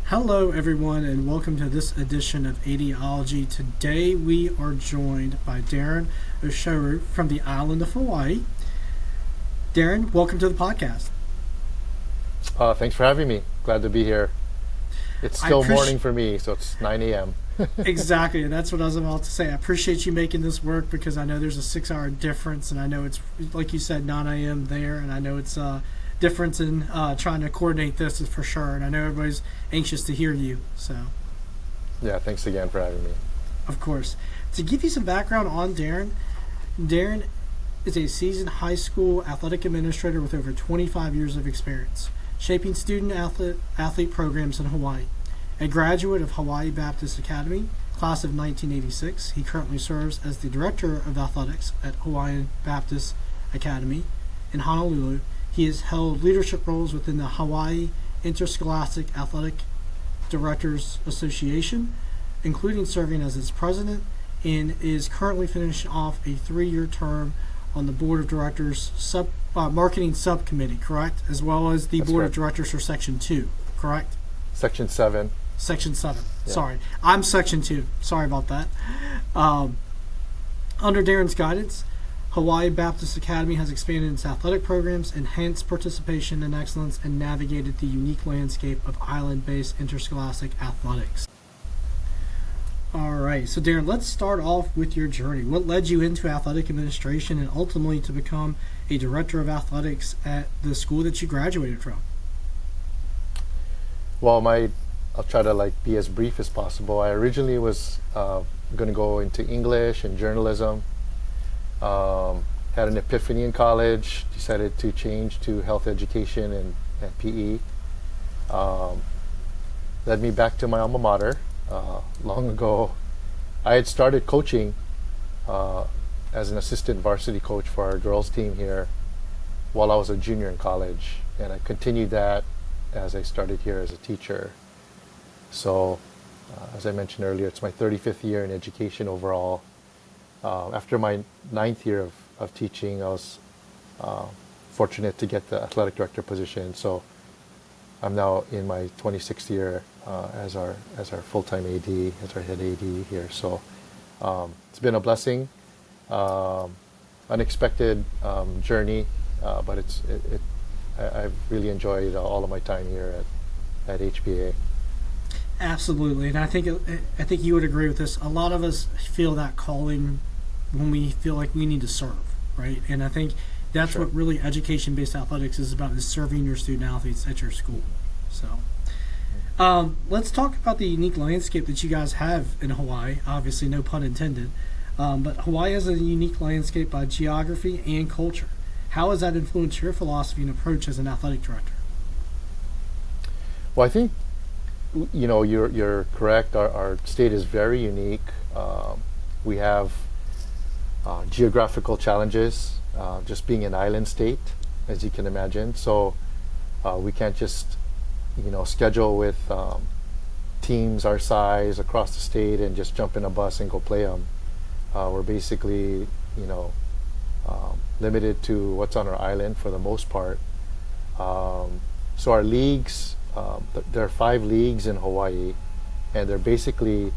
Hello, everyone, and welcome to this edition of ADology. Today, we are joined by Deren Oshiro from the island of Hawaii. Deren, welcome to the podcast. Thanks for having me. Glad to be here. It's I still appreciate morning for me, so it's 9 a.m. exactly, and that's what I was about to say. I appreciate you making this work because I know there's a 6 hour difference, and I know it's like you said, 9 a.m. there, and I know it's difference in trying to coordinate this is for sure. And I know everybody's anxious to hear you, so. Yeah, thanks again for having me. Of course. To give you some background on Deren, Deren is a seasoned high school athletic administrator with over 25 years of experience, shaping student athlete programs in Hawaii. A graduate of Hawaii Baptist Academy, class of 1986, he currently serves as the Director of Athletics at Hawaiian Baptist Academy in Honolulu. He has held leadership roles within the Hawaii Interscholastic Athletic Directors Association, including serving as its president, and is currently finishing off a 3-year term on the board of directors marketing subcommittee, correct? As well as the That's board correct. of directors for Section 2, correct? Section 7. Section 7. Yeah. Sorry. I'm Section 2. Sorry about that. Under Deren's guidance, Hawaii Baptist Academy has expanded its athletic programs, enhanced participation and excellence, and navigated the unique landscape of island-based interscholastic athletics. All right, so Deren, let's start off with your journey. What led you into athletic administration and ultimately to become a director of athletics at the school that you graduated from? Well, I'll try to be as brief as possible. I originally was going to go into English and journalism. Had an epiphany in college, decided to change to health education and PE. Led me back to my alma mater. Long ago, I had started coaching as an assistant varsity coach for our girls team here while I was a junior in college, and I continued that as I started here as a teacher. So, as I mentioned earlier, it's my 35th year in education overall. After my 9th year of teaching, I was fortunate to get the athletic director position. So I'm now in my 26th year as our full-time AD, as our head AD here. So it's been a blessing, unexpected journey, but I've really enjoyed all of my time here at HBA. Absolutely, and I think you would agree with this. A lot of us feel that calling when we feel like we need to serve, right? And I think that's Sure. what really education-based athletics is about: is serving your student athletes at your school. So, let's talk about the unique landscape that you guys have in Hawaii. Obviously, no pun intended, but Hawaii has a unique landscape by geography and culture. How has that influenced your philosophy and approach as an athletic director? Well, I think you're correct. Our state is very unique. We have geographical challenges, just being an island state, as you can imagine. So we can't just schedule with teams our size across the state and just jump in a bus and go play them. We're basically limited to what's on our island for the most part. So our leagues, there are 5 leagues in Hawaii, and they're basically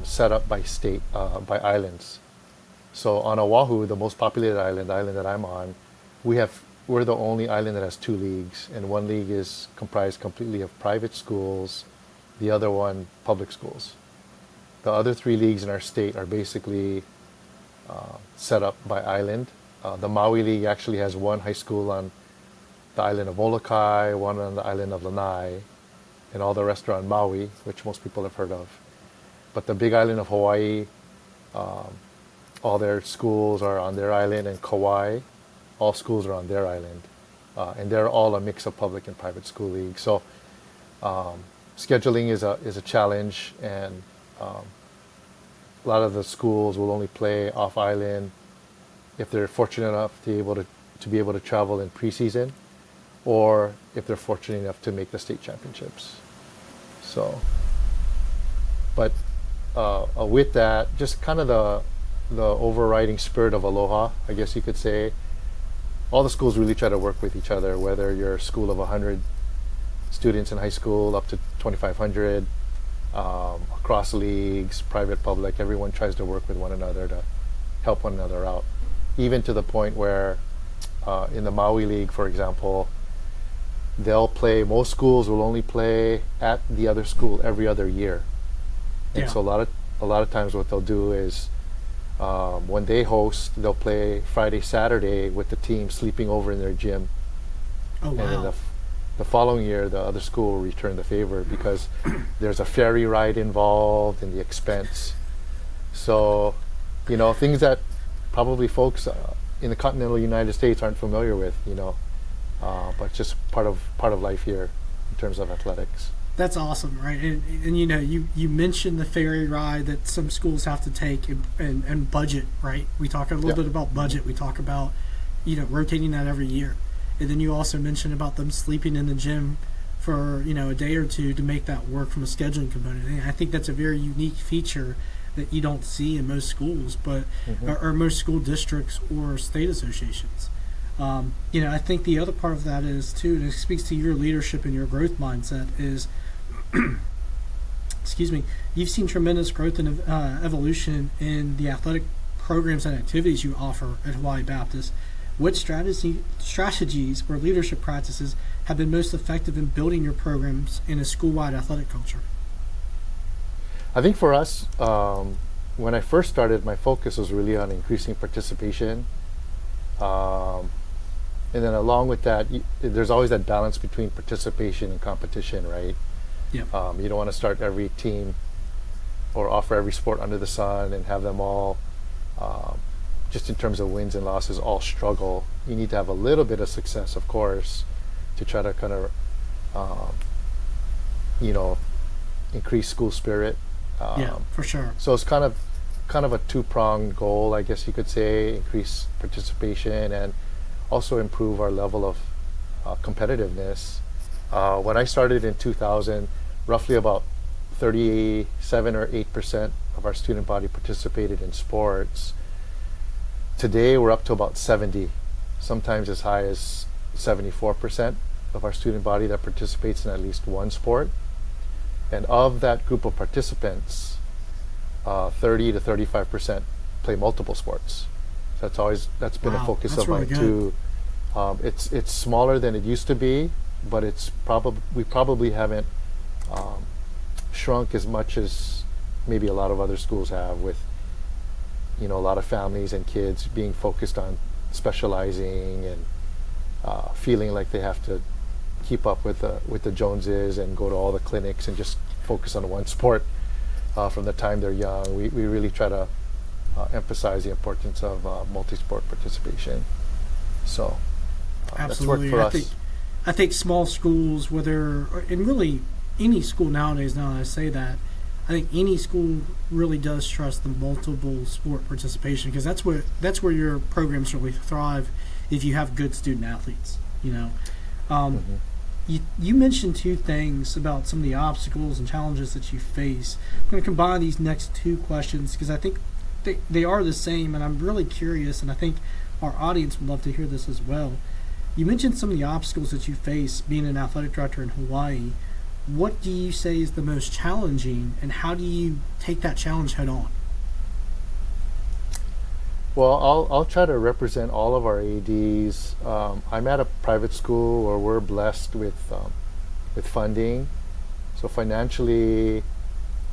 set up by state, by islands. So on Oahu, the most populated island, the island that I'm on, we're the only island that has 2 leagues, and one league is comprised completely of private schools, the other one public schools. The other 3 leagues in our state are basically set up by island. The Maui League actually has 1 high school on the island of Molokai, 1 on the island of Lanai, and all the rest are on Maui, which most people have heard of. But the big island of Hawaii, all their schools are on their island, and Kauai, all schools are on their island. And they're all a mix of public and private school leagues. So scheduling is a challenge, and a lot of the schools will only play off island if they're fortunate enough to be able to travel in preseason, or if they're fortunate enough to make the state championships. So, but with that, just kind of the overriding spirit of aloha, I guess you could say. All the schools really try to work with each other, whether you're a school of 100 students in high school up to 2,500, across leagues, private, public. Everyone tries to work with one another to help one another out. Even to the point where in the Maui League, for example, most schools will only play at the other school every other year. And so a lot of times what they'll do is when they host, they'll play Friday, Saturday with the team sleeping over in their gym. Oh, And wow. then the following year, the other school will return the favor because there's a ferry ride involved and the expense. So, things that probably folks in the continental United States aren't familiar with, but just part of life here in terms of athletics. That's awesome, right? And you mentioned the ferry ride that some schools have to take and budget, right? We talk a little bit about budget. We talk about, rotating that every year. And then you also mentioned about them sleeping in the gym for, a day or two to make that work from a scheduling component. And I think that's a very unique feature that you don't see in most schools, but or most school districts or state associations. I think the other part of that is too, and it speaks to your leadership and your growth mindset is, excuse me, you've seen tremendous growth and evolution in the athletic programs and activities you offer at Hawaii Baptist. What strategies or leadership practices have been most effective in building your programs in a school-wide athletic culture? I think for us, when I first started, my focus was really on increasing participation. And then along with that, there's always that balance between participation and competition, right? Yeah. You don't want to start every team or offer every sport under the sun and have them all, just in terms of wins and losses, all struggle. You need to have a little bit of success, of course, to try to kind of, increase school spirit. Yeah, for sure. So it's kind of a two-pronged goal, I guess you could say: increase participation and also improve our level of competitiveness. When I started in 2000, roughly about 37 or 8% of our student body participated in sports. Today we're up to about 70, sometimes as high as 74% of our student body that participates in at least one sport. And of that group of participants, 30 to 35% play multiple sports. So that's been a focus of mine too. It's smaller than it used to be, but we probably haven't shrunk as much as maybe a lot of other schools have, with a lot of families and kids being focused on specializing and feeling like they have to keep up with the Joneses and go to all the clinics and just focus on one sport from the time they're young. We really try to emphasize the importance of multi-sport participation. So absolutely, that's worked for us. I think small schools, and really any school nowadays, now that I say that, I think any school really does trust the multiple sport participation, because that's where your programs really thrive if you have good student athletes. You mentioned two things about some of the obstacles and challenges that you face. I'm going to combine these next two questions because I think they are the same, and I'm really curious, and I think our audience would love to hear this as well. You mentioned some of the obstacles that you face being an athletic director in Hawaii. What do you say is the most challenging, and how do you take that challenge head on? Well, I'll try to represent all of our ADs. I'm at a private school where we're blessed with funding, so financially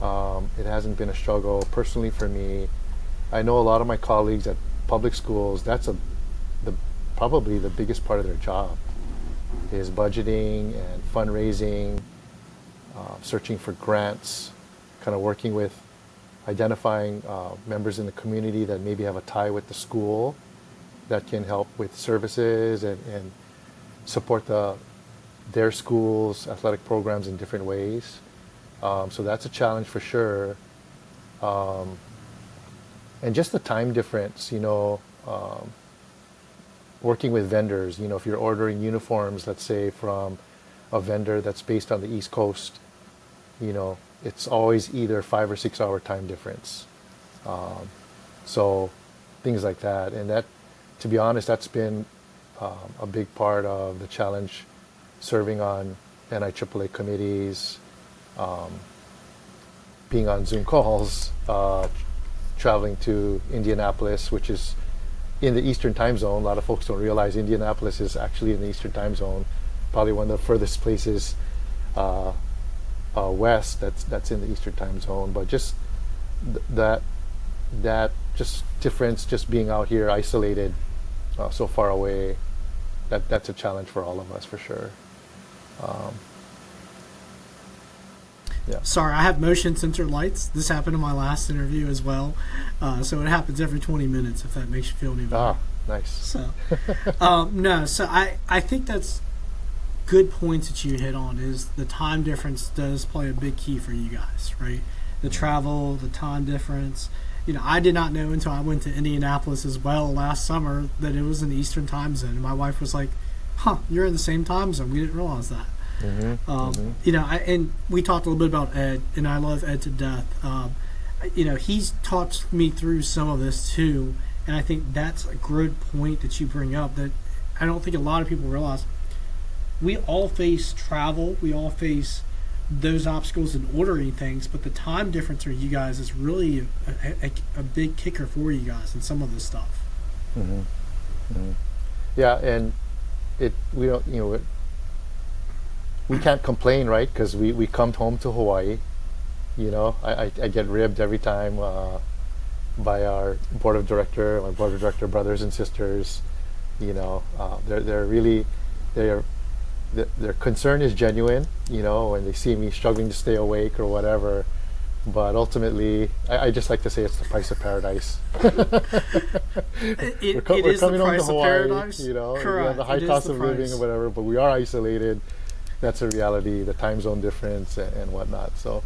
it hasn't been a struggle. Personally, for me, I know a lot of my colleagues at public schools. That's probably the biggest part of their job is budgeting and fundraising, searching for grants, kind of working with identifying members in the community that maybe have a tie with the school that can help with services and support their school's athletic programs in different ways. So that's a challenge for sure. And just the time difference, working with vendors, if you're ordering uniforms, let's say from a vendor that's based on the East Coast, it's always either 5 or 6 hour time difference. So things like that. And that, to be honest, that's been a big part of the challenge serving on NIAAA committees, um, being on Zoom calls, traveling to Indianapolis, which is in the Eastern time zone. A lot of folks don't realize Indianapolis is actually in the Eastern time zone, probably one of the furthest places west that's in the Eastern time zone. But just that just difference, just being out here isolated, so far away, that's a challenge for all of us for sure. Yeah. Sorry, I have motion sensor lights. This happened in my last interview as well. So it happens every 20 minutes, if that makes you feel any better. Nice. So, no, so I think that's good points that you hit on. Is the time difference does play a big key for you guys, right? The travel, the time difference. I did not know until I went to Indianapolis as well last summer that it was in the Eastern time zone. And my wife was like, you're in the same time zone. We didn't realize that. And we talked a little bit about Ed, and I love Ed to death. He's taught me through some of this too, and I think that's a good point that you bring up that I don't think a lot of people realize. We all face travel, we all face those obstacles in ordering things, but the time difference for you guys is really a big kicker for you guys in some of this stuff. Yeah, and we don't, we can't complain, right? Because we come home to Hawaii. I get ribbed every time by our board of director brothers and sisters. They're really their concern is genuine. When they see me struggling to stay awake or whatever. But ultimately, I just like to say it's the price of paradise. It is the price of paradise. Correct. The high cost of living or whatever, but we are isolated. That's a reality, the time zone difference and whatnot. So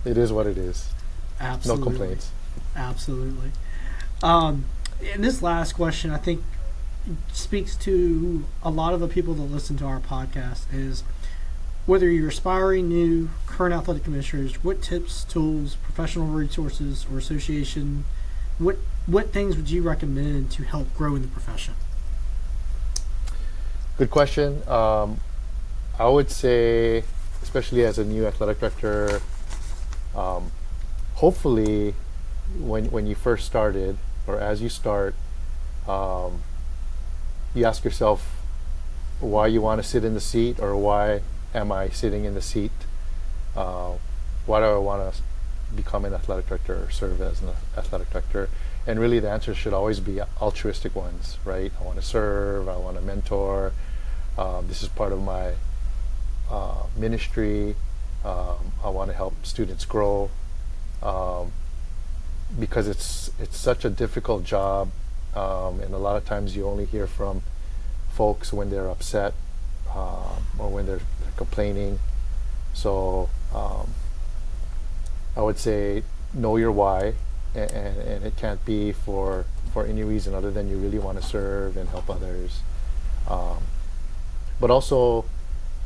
it is what it is. Absolutely. No complaints. Absolutely. And this last question, I think, speaks to a lot of the people that listen to our podcast is whether you're aspiring new, current athletic administrators, what tips, tools, professional resources, or association, what things would you recommend to help grow in the profession? Good question. I would say, especially as a new athletic director, hopefully when you first started or as you start, you ask yourself why you want to sit in the seat or why am I sitting in the seat? Why do I want to become an athletic director or serve as an athletic director? And really the answer should always be altruistic ones, right? I want to serve, I want to mentor, this is part of my ministry, I want to help students grow, because it's such a difficult job, and a lot of times you only hear from folks when they're upset or when they're complaining. So I would say know your why, and it can't be for any reason other than you really want to serve and help others. But also,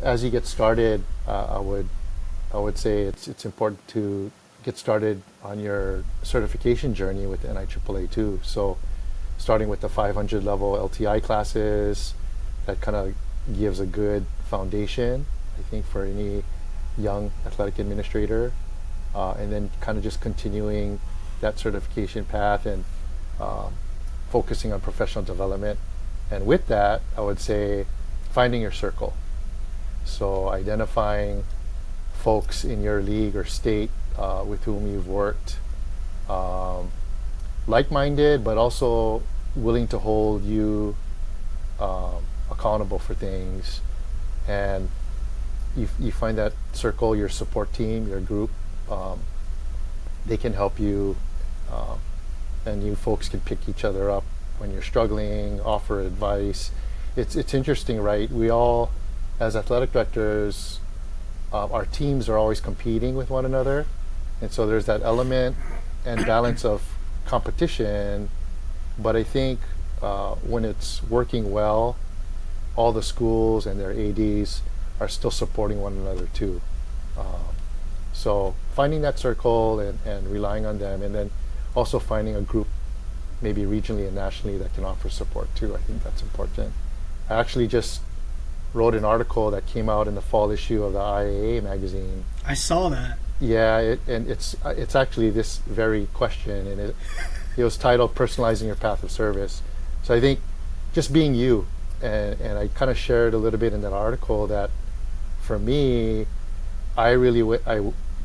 as you get started, I would say it's important to get started on your certification journey with the NIAAA too. So starting with the 500 level LTI classes, that kind of gives a good foundation, I think, for any young athletic administrator, and then kind of just continuing that certification path and focusing on professional development. And with that, I would say finding your circle. So identifying folks in your league or state with whom you've worked, like-minded, but also willing to hold you accountable for things. And you find that circle, your support team, your group, they can help you, and you folks can pick each other up when you're struggling, offer advice. It's interesting, right? We all, as athletic directors, our teams are always competing with one another, and so there's that element and balance of competition. But I think when it's working well, all the schools and their ADs are still supporting one another too. So finding that circle and relying on them, and then also finding a group, maybe regionally and nationally, that can offer support too. I think that's important. I actually just wrote an article that came out in the fall issue of the IAA magazine. I saw that. Yeah, and it's actually this very question, and it was titled "Personalizing Your Path of Service." So I think just being you, and I kind of shared a little bit in that article that for me, I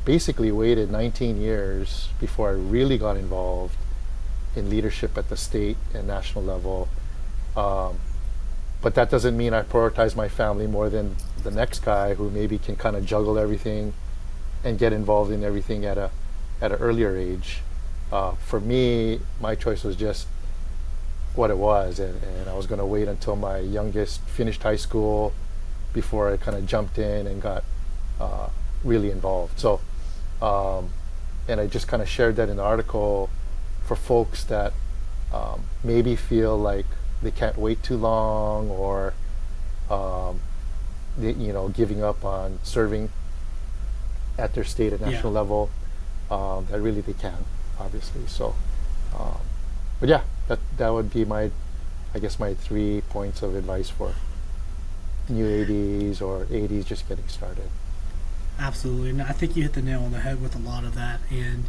basically waited 19 years before I really got involved in leadership at the state and national level. But that doesn't mean I prioritize my family more than the next guy who maybe can kind of juggle everything and get involved in everything at an earlier age. For me, my choice was just what it was, and I was going to wait until my youngest finished high school before I kind of jumped in and got really involved. So, and I just kind of shared that in the article for folks that maybe feel like they can't wait too long, or giving up on serving at their state and national level, that really they can, obviously. So, but yeah, that would be my 3 points of advice for new ADs or ADs just getting started. Absolutely, and I think you hit the nail on the head with a lot of that, and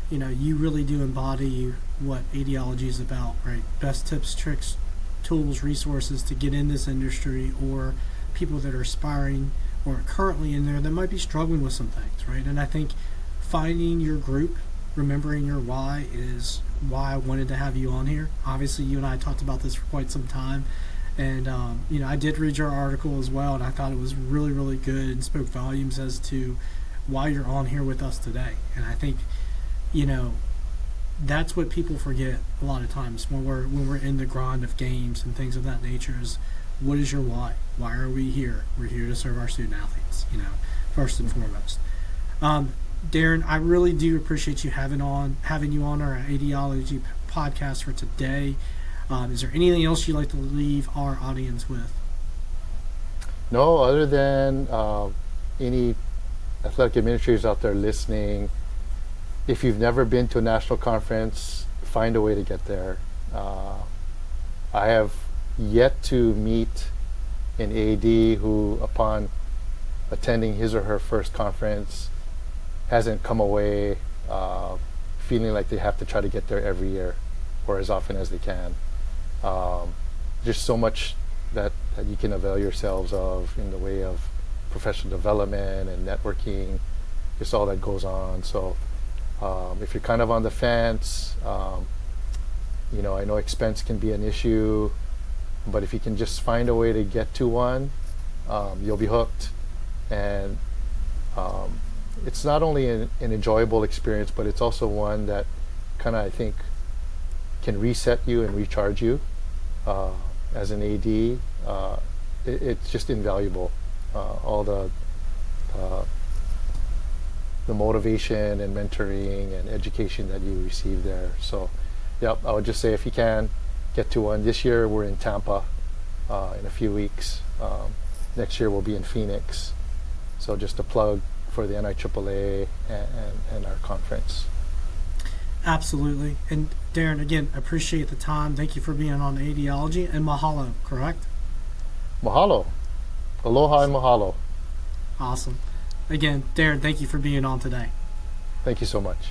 you really do embody what ADology is about, right? Best tips, tricks, tools, resources to get in this industry, or people that are aspiring or currently in there that might be struggling with some things, right? And I think finding your group, remembering your why, is why I wanted to have you on here. Obviously, you and I talked about this for quite some time, and I did read your article as well, and I thought it was really, really good and spoke volumes as to why you're on here with us today. And I think, that's what people forget a lot of times when we're in the grind of games and things of that nature, is what is your why? Why are we here? We're here to serve our student athletes, first and foremost. Deren, I really do appreciate you having you on our ADology podcast for today. Is there anything else you'd like to leave our audience with? No, other than any athletic administrators out there listening, if you've never been to a national conference, find a way to get there. I have yet to meet an AD who, upon attending his or her first conference, hasn't come away feeling like they have to try to get there every year or as often as they can. There's so much that you can avail yourselves of in the way of professional development and networking, just all that goes on. So if you're kind of on the fence, I know expense can be an issue, but if you can just find a way to get to one, you'll be hooked. And it's not only an enjoyable experience, but it's also one that kind of, I think, can reset you and recharge you as an AD. It's just invaluable. All the motivation and mentoring and education that you receive there. So, I would just say if you can, get to one. This year we're in Tampa in a few weeks. Next year we'll be in Phoenix. So just a plug for the NIAAA and our conference. Absolutely. And Deren, again, appreciate the time. Thank you for being on ADology, and mahalo, correct? Mahalo. Aloha and mahalo. Awesome. Again, Deren, thank you for being on today. Thank you so much.